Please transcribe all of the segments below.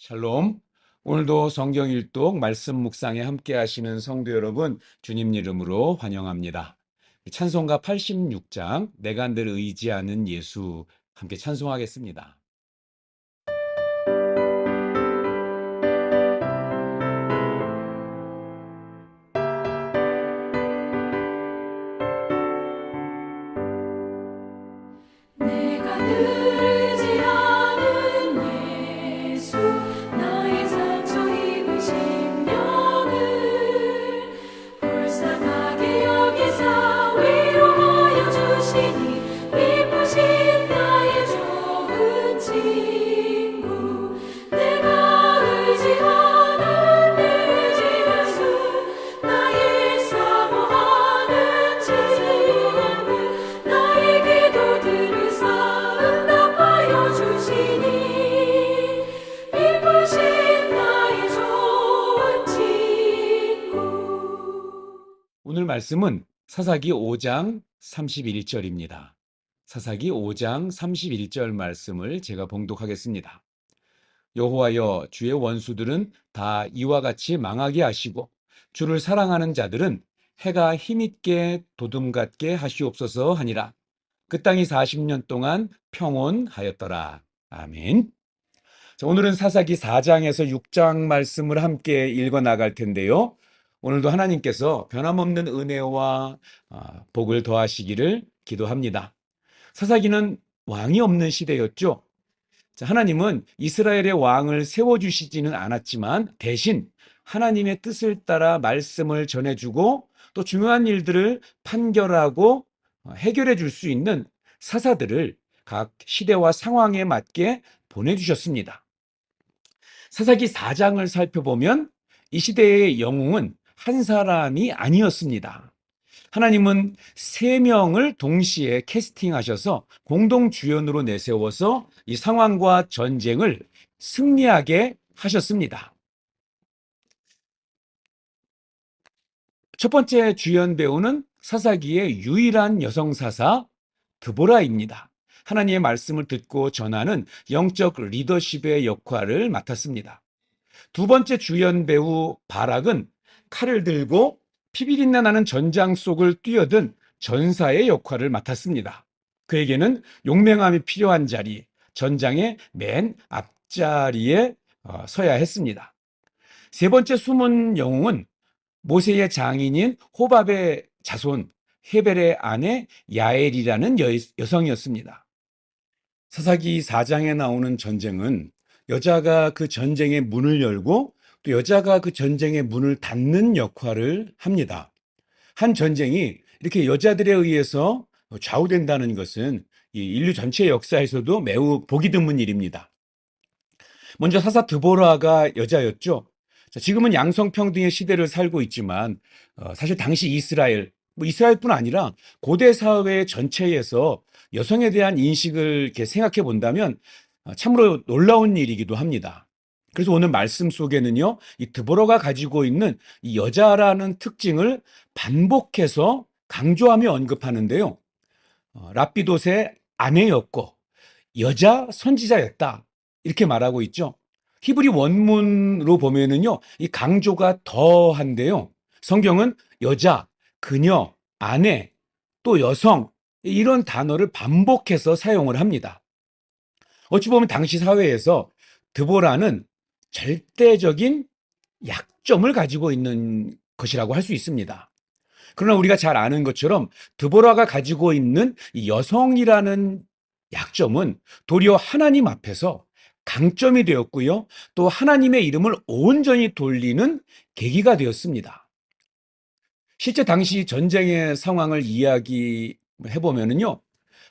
샬롬. 오늘도 성경 일독 말씀 묵상에 함께 하시는 성도 여러분, 주님 이름으로 환영합니다. 찬송가 86장, 내가 늘 의지하는 예수, 함께 찬송하겠습니다. 내가 늘 의지하는 예수 나의 상처 입은 심령을 불쌍하게 여기사 위로하여 주시니 기쁘신 나의 좋은 친구 내가 의지하는 예수 나의 사모하는 친구 나의 기도들을 응답하여 주시니 기쁘신 나의 좋은 친구. 오늘 말씀은 사사기 5장 31절입니다. 사사기 5장 31절 말씀을 제가 봉독하겠습니다. 여호와여, 주의 원수들은 다 이와 같이 망하게 하시고 주를 사랑하는 자들은 해가 힘있게 도둠같게 하시옵소서 하니라. 그 땅이 40년 동안 평온하였더라. 아멘. 자, 오늘은 사사기 4장에서 6장 말씀을 함께 읽어 나갈 텐데요. 오늘도 하나님께서 변함없는 은혜와 복을 더하시기를 기도합니다. 사사기는 왕이 없는 시대였죠. 자, 하나님은 이스라엘의 왕을 세워주시지는 않았지만 대신 하나님의 뜻을 따라 말씀을 전해주고 또 중요한 일들을 판결하고 해결해 줄 수 있는 사사들을 각 시대와 상황에 맞게 보내주셨습니다. 사사기 4장을 살펴보면 이 시대의 영웅은 한 사람이 아니었습니다. 하나님은 3명을 동시에 캐스팅하셔서 공동 주연으로 내세워서 이 상황과 전쟁을 승리하게 하셨습니다. 첫 번째 주연 배우는 사사기의 유일한 여성 사사 드보라입니다. 하나님의 말씀을 듣고 전하는 영적 리더십의 역할을 맡았습니다. 두 번째 주연 배우 바락은 칼을 들고 피비린내 나는 전장 속을 뛰어든 전사의 역할을 맡았습니다. 그에게는 용맹함이 필요한 자리, 전장의 맨 앞자리에 서야 했습니다. 세 번째 숨은 영웅은 모세의 장인인 호밥의 자손 헤벨의 아내 야엘이라는 여성이었습니다. 사사기 4장에 나오는 전쟁은 여자가 그 전쟁의 문을 열고 또 여자가 그 전쟁의 문을 닫는 역할을 합니다. 한 전쟁이 이렇게 여자들에 의해서 좌우된다는 것은 이 인류 전체 역사에서도 매우 보기 드문 일입니다. 먼저 사사 드보라가 여자였죠. 지금은 양성평등의 시대를 살고 있지만 사실 당시 이스라엘뿐 아니라 고대 사회 전체에서 여성에 대한 인식을 이렇게 생각해 본다면 참으로 놀라운 일이기도 합니다. 그래서 오늘 말씀 속에는요, 이 드보라가 가지고 있는 이 여자라는 특징을 반복해서 강조하며 언급하는데요. 랍비돗의 아내였고 여자 선지자였다, 이렇게 말하고 있죠. 히브리 원문으로 보면은요, 이 강조가 더한데요. 성경은 여자, 그녀, 아내, 또 여성, 이런 단어를 반복해서 사용을 합니다. 어찌 보면 당시 사회에서 드보라는 절대적인 약점을 가지고 있는 것이라고 할 수 있습니다. 그러나 우리가 잘 아는 것처럼 드보라가 가지고 있는 이 여성이라는 약점은 도리어 하나님 앞에서 강점이 되었고요. 또 하나님의 이름을 온전히 돌리는 계기가 되었습니다. 실제 당시 전쟁의 상황을 이야기해보면요.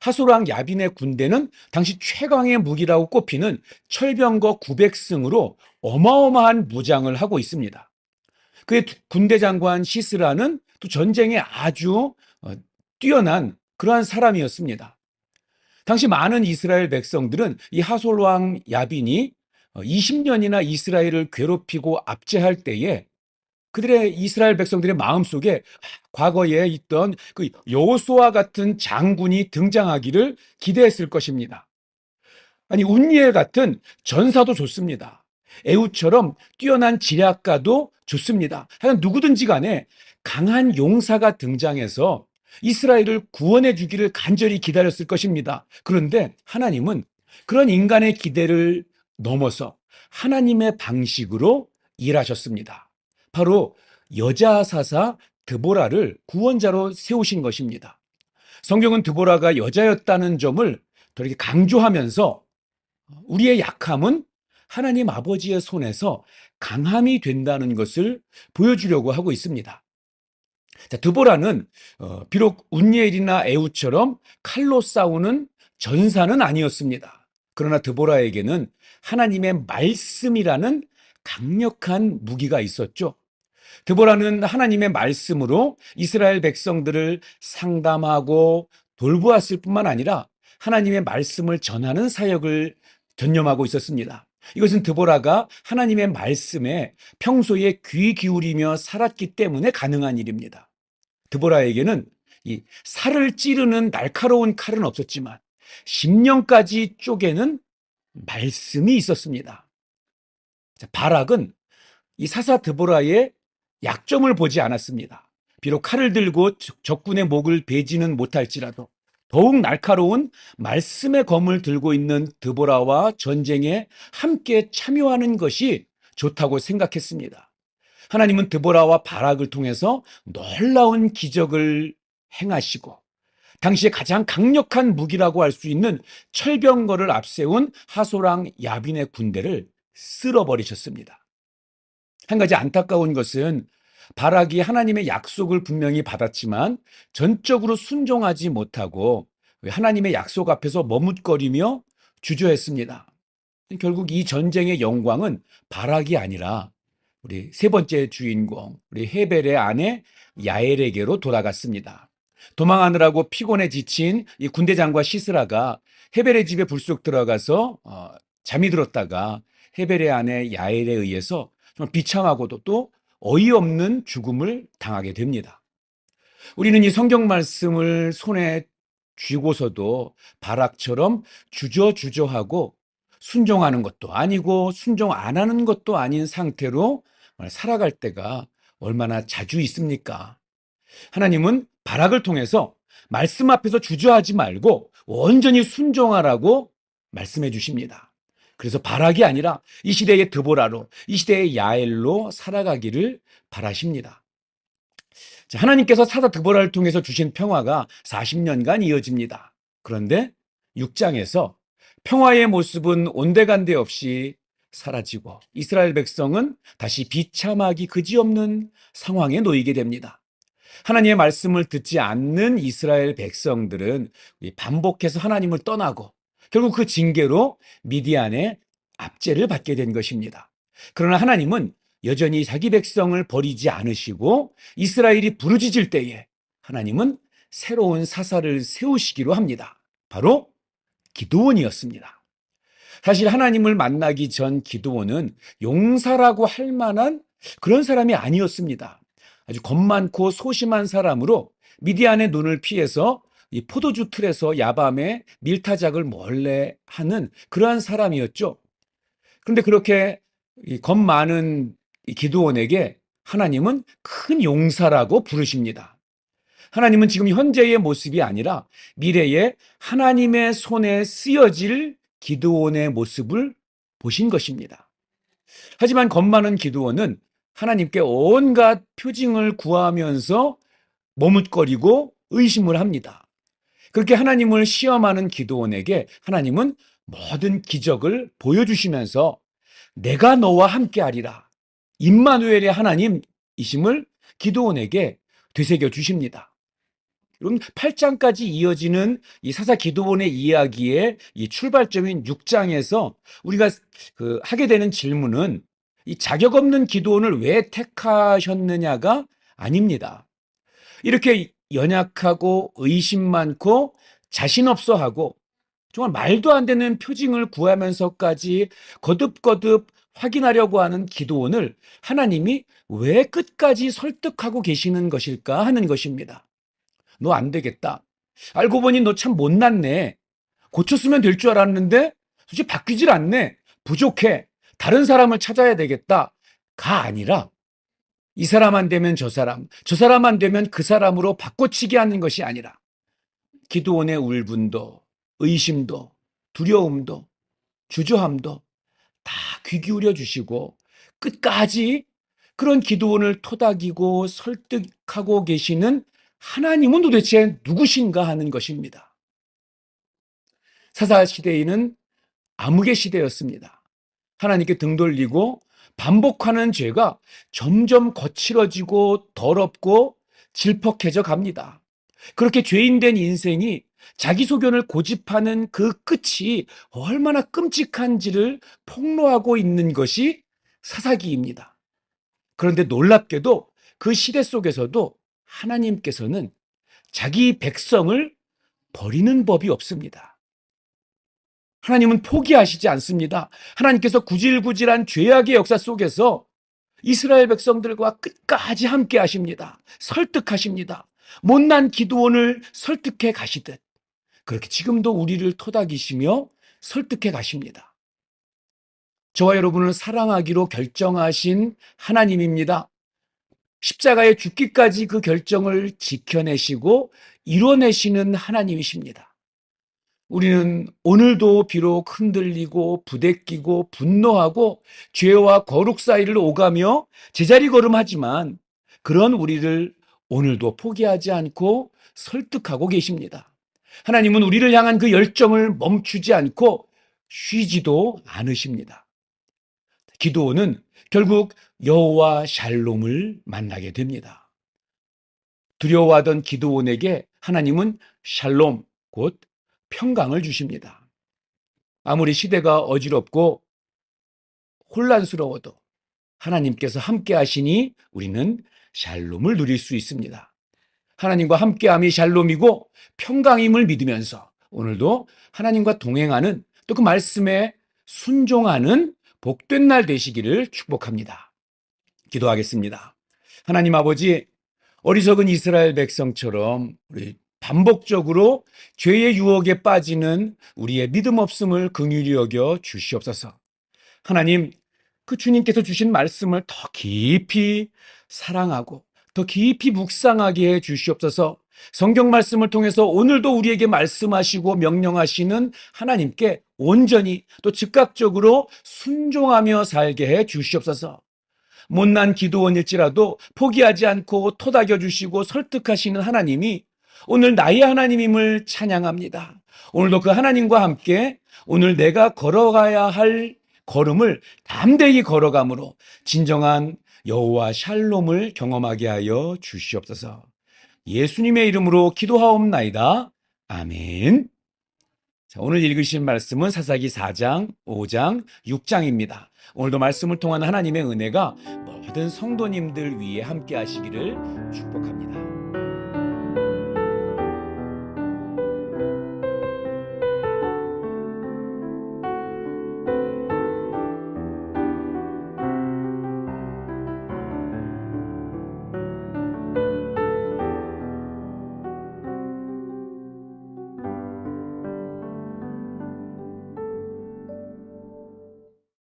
하솔왕 야빈의 군대는 당시 최강의 무기라고 꼽히는 철병거 900승으로 어마어마한 무장을 하고 있습니다. 그의 군대 장관 시스라는 또 전쟁에 아주 뛰어난 그러한 사람이었습니다. 당시 많은 이스라엘 백성들은 이 하솔왕 야빈이 20년이나 이스라엘을 괴롭히고 압제할 때에 그들의 이스라엘 백성들의 마음속에 과거에 있던 그 여호수아 같은 장군이 등장하기를 기대했을 것입니다. 아니, 운니엘 같은 전사도 좋습니다. 에웃처럼 뛰어난 지략가도 좋습니다. 하여간 누구든지 간에 강한 용사가 등장해서 이스라엘을 구원해 주기를 간절히 기다렸을 것입니다. 그런데 하나님은 그런 인간의 기대를 넘어서 하나님의 방식으로 일하셨습니다. 바로 여자 사사 드보라를 구원자로 세우신 것입니다. 성경은 드보라가 여자였다는 점을 더 이렇게 강조하면서 우리의 약함은 하나님 아버지의 손에서 강함이 된다는 것을 보여주려고 하고 있습니다. 자, 드보라는 비록 운니엘이나 에웃처럼 칼로 싸우는 전사는 아니었습니다. 그러나 드보라에게는 하나님의 말씀이라는 강력한 무기가 있었죠. 드보라는 하나님의 말씀으로 이스라엘 백성들을 상담하고 돌보았을 뿐만 아니라 하나님의 말씀을 전하는 사역을 전념하고 있었습니다. 이것은 드보라가 하나님의 말씀에 평소에 귀 기울이며 살았기 때문에 가능한 일입니다. 드보라에게는 이 살을 찌르는 날카로운 칼은 없었지만 심령까지 쪼개는 말씀이 있었습니다. 바락은 이 사사 드보라의 약점을 보지 않았습니다. 비록 칼을 들고 적군의 목을 베지는 못할지라도 더욱 날카로운 말씀의 검을 들고 있는 드보라와 전쟁에 함께 참여하는 것이 좋다고 생각했습니다. 하나님은 드보라와 바락을 통해서 놀라운 기적을 행하시고 당시에 가장 강력한 무기라고 할 수 있는 철병거를 앞세운 하소랑 야빈의 군대를 쓸어버리셨습니다. 한 가지 안타까운 것은 바락이 하나님의 약속을 분명히 받았지만 전적으로 순종하지 못하고 하나님의 약속 앞에서 머뭇거리며 주저했습니다. 결국 이 전쟁의 영광은 바락이 아니라 우리 세 번째 주인공, 우리 헤벨의 아내 야엘에게로 돌아갔습니다. 도망하느라고 피곤해 지친 이 군대장과 시스라가 헤벨의 집에 불쑥 들어가서 잠이 들었다가 헤벨의 아내 야엘에 의해서 좀 비참하고도 또 어이없는 죽음을 당하게 됩니다. 우리는 이 성경 말씀을 손에 쥐고서도 바락처럼 주저주저하고 순종하는 것도 아니고 순종 안 하는 것도 아닌 상태로 살아갈 때가 얼마나 자주 있습니까? 하나님은 바락을 통해서 말씀 앞에서 주저하지 말고 온전히 순종하라고 말씀해 주십니다. 그래서 바락이 아니라 이 시대의 드보라로, 이 시대의 야엘로 살아가기를 바라십니다. 자, 하나님께서 사사 드보라를 통해서 주신 평화가 40년간 이어집니다. 그런데 6장에서 평화의 모습은 온데간데 없이 사라지고 이스라엘 백성은 다시 비참하기 그지없는 상황에 놓이게 됩니다. 하나님의 말씀을 듣지 않는 이스라엘 백성들은 반복해서 하나님을 떠나고 결국 그 징계로 미디안의 압제를 받게 된 것입니다. 그러나 하나님은 여전히 자기 백성을 버리지 않으시고 이스라엘이 부르짖을 때에 하나님은 새로운 사사를 세우시기로 합니다. 바로 기드온이었습니다. 사실 하나님을 만나기 전 기드온은 용사라고 할 만한 그런 사람이 아니었습니다. 아주 겁 많고 소심한 사람으로 미디안의 눈을 피해서 이 포도주 틀에서 야밤에 밀타작을 몰래 하는 그러한 사람이었죠. 그런데 그렇게 겁 많은 이 기드온에게 하나님은 큰 용사라고 부르십니다. 하나님은 지금 현재의 모습이 아니라 미래에 하나님의 손에 쓰여질 기드온의 모습을 보신 것입니다. 하지만 겁 많은 기드온은 하나님께 온갖 표징을 구하면서 머뭇거리고 의심을 합니다. 그렇게 하나님을 시험하는 기드온에게 하나님은 모든 기적을 보여주시면서 내가 너와 함께하리라, 임마누엘의 하나님이심을 기드온에게 되새겨 주십니다. 여러분, 8장까지 이어지는 이 사사 기드온의 이야기의 이 출발점인 6장에서 우리가 하게 되는 질문은 이 자격 없는 기드온을 왜 택하셨느냐가 아닙니다. 이렇게 연약하고 의심 많고 자신 없어 하고 정말 말도 안 되는 표징을 구하면서까지 거듭거듭 확인하려고 하는 기드온을 하나님이 왜 끝까지 설득하고 계시는 것일까 하는 것입니다. 너 안 되겠다. 알고 보니 너 참 못났네. 고쳤으면 될 줄 알았는데 솔직히 바뀌질 않네. 부족해. 다른 사람을 찾아야 되겠다가 아니라 이 사람 안 되면 저 사람, 저 사람 안 되면 그 사람으로 바꿔치기 하는 것이 아니라 기드온의 울분도, 의심도, 두려움도, 주저함도 다 귀 기울여 주시고 끝까지 그런 기드온을 토닥이고 설득하고 계시는 하나님은 도대체 누구신가 하는 것입니다. 사사 시대에는 암흑의 시대였습니다. 하나님께 등 돌리고 반복하는 죄가 점점 거칠어지고 더럽고 질퍽해져 갑니다. 그렇게 죄인된 인생이 자기 소견을 고집하는 그 끝이 얼마나 끔찍한지를 폭로하고 있는 것이 사사기입니다. 그런데 놀랍게도 그 시대 속에서도 하나님께서는 자기 백성을 버리는 법이 없습니다. 하나님은 포기하시지 않습니다. 하나님께서 구질구질한 죄악의 역사 속에서 이스라엘 백성들과 끝까지 함께 하십니다. 설득하십니다. 못난 기드온을 설득해 가시듯 그렇게 지금도 우리를 토닥이시며 설득해 가십니다. 저와 여러분을 사랑하기로 결정하신 하나님입니다. 십자가에 죽기까지 그 결정을 지켜내시고 이뤄내시는 하나님이십니다. 우리는 오늘도 비록 흔들리고 부대끼고 분노하고 죄와 거룩 사이를 오가며 제자리 걸음하지만 그런 우리를 오늘도 포기하지 않고 설득하고 계십니다. 하나님은 우리를 향한 그 열정을 멈추지 않고 쉬지도 않으십니다. 기드온은 결국 여호와 샬롬을 만나게 됩니다. 두려워하던 기드온에게 하나님은 샬롬, 곧 평강을 주십니다. 아무리 시대가 어지럽고 혼란스러워도 하나님께서 함께 하시니 우리는 샬롬을 누릴 수 있습니다. 하나님과 함께함이 샬롬이고 평강임을 믿으면서 오늘도 하나님과 동행하는 또 그 말씀에 순종하는 복된 날 되시기를 축복합니다. 기도하겠습니다. 하나님 아버지, 어리석은 이스라엘 백성처럼 우리 반복적으로 죄의 유혹에 빠지는 우리의 믿음 없음을 긍휼히 여겨 주시옵소서. 하나님, 그 주님께서 주신 말씀을 더 깊이 사랑하고 더 깊이 묵상하게 해 주시옵소서. 성경 말씀을 통해서 오늘도 우리에게 말씀하시고 명령하시는 하나님께 온전히 또 즉각적으로 순종하며 살게 해 주시옵소서. 못난 기도원일지라도 포기하지 않고 토닥여 주시고 설득하시는 하나님이 오늘 나의 하나님임을 찬양합니다. 오늘도 그 하나님과 함께 오늘 내가 걸어가야 할 걸음을 담대히 걸어감으로 진정한 여호와 샬롬을 경험하게 하여 주시옵소서. 예수님의 이름으로 기도하옵나이다. 아멘. 자, 오늘 읽으신 말씀은 사사기 4장, 5장, 6장입니다. 오늘도 말씀을 통한 하나님의 은혜가 모든 성도님들 위에 함께 하시기를 축복합니다.